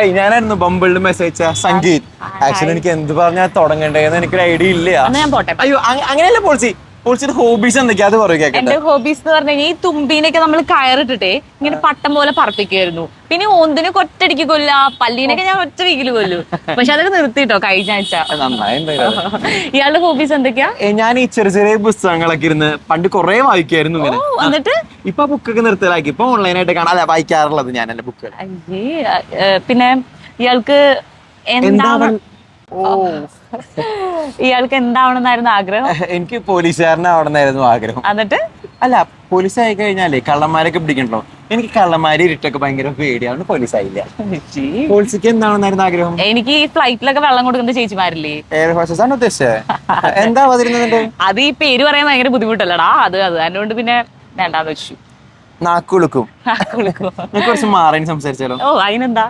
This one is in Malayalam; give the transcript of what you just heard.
ഞാനായിരുന്നു ബമ്പിളിൽ മെസ്സേജ് സംഗീത്. ആക്ച്വലി എനിക്ക് എന്ത് പറഞ്ഞാൽ തുടങ്ങണ്ടേന്ന് എനിക്കൊരു ഐഡിയ ഇല്ല. ഞാൻ പോട്ടെ. അയ്യോ അങ്ങനെയല്ല പോളിസി. പോളിസിയുടെ ഹോബീസ് എന്തൊക്കെയാ അത് പറയുക. എന്റെ ഹോബീസ് എന്ന് പറഞ്ഞു കഴിഞ്ഞാൽ ഈ തുമ്പീനൊക്കെ നമ്മൾ കയറിട്ടിട്ടേ ഇങ്ങനെ പട്ടം പോലെ പറപ്പിക്കായിരുന്നു. പിന്നെ ഒന്നിനെ ഒറ്റടിക്ക് കൊല്ല, പല്ലീനൊക്കെ ഞാൻ ഒറ്റ വീക്കില് കൊല്ലു. പക്ഷെ അതൊക്കെ നിർത്തിട്ടോ കഴിഞ്ഞ ആഴ്ച. ഇയാളുടെ ഹോബീസ് എന്തൊക്കെയാ? ഞാൻ ഈ ചെറിയ ചെറിയ പുസ്തകങ്ങളൊക്കെ ഇരുന്ന് പണ്ട് കുറെ വായിക്കായിരുന്നു ഇങ്ങനെ. എന്നിട്ട് ഇപ്പൊ ബുക്കൊക്കെ നിർത്തലാക്കി. ഇപ്പൊ ഓൺലൈനായിട്ട് കാണാതെ വായിക്കാറുള്ളത് ഞാൻ എന്റെ ബുക്ക്. പിന്നെ ഇയാൾക്ക് എന്താണ് ഇയാൾക്ക് എന്താവണമെന്നായിരുന്നു ആഗ്രഹം? എനിക്ക് പോലീസുകാരനാവണമെന്നായിരുന്നു ആഗ്രഹം. എന്നിട്ട് അല്ല, പോലീസ് ആയി കഴിഞ്ഞാലേ കള്ളന്മാരൊക്കെ പിടിക്കണ്ടോ. എനിക്ക് കള്ളന്മാര് ഇരുട്ടൊക്കെ ഭയങ്കര പേടിയാണ്. പോലീസ് ആയില്ല. പോലീസിക്ക് എന്താണെന്നായിരുന്നു ആഗ്രഹം? എനിക്ക് ഈ ഫ്ലൈറ്റിലൊക്കെ വെള്ളം കൊടുക്കുന്ന ചേച്ചിമാരില്ലേ, എയർ ഹോസ്റ്റസ് ആണ് ഉദ്ദേശിച്ചത്. എന്താ വരുന്നുണ്ട്? അത് ഈ പേര് പറയാൻ ഭയങ്കര ബുദ്ധിമുട്ടല്ലടാ. അത് അതുകൊണ്ട് പിന്നെ വേണ്ടാന്ന് വെച്ചു. നാക്കുളുക്കും. കുറച്ച് മാറി സംസാരിച്ചാലോ? ഓ അതിനെന്താ.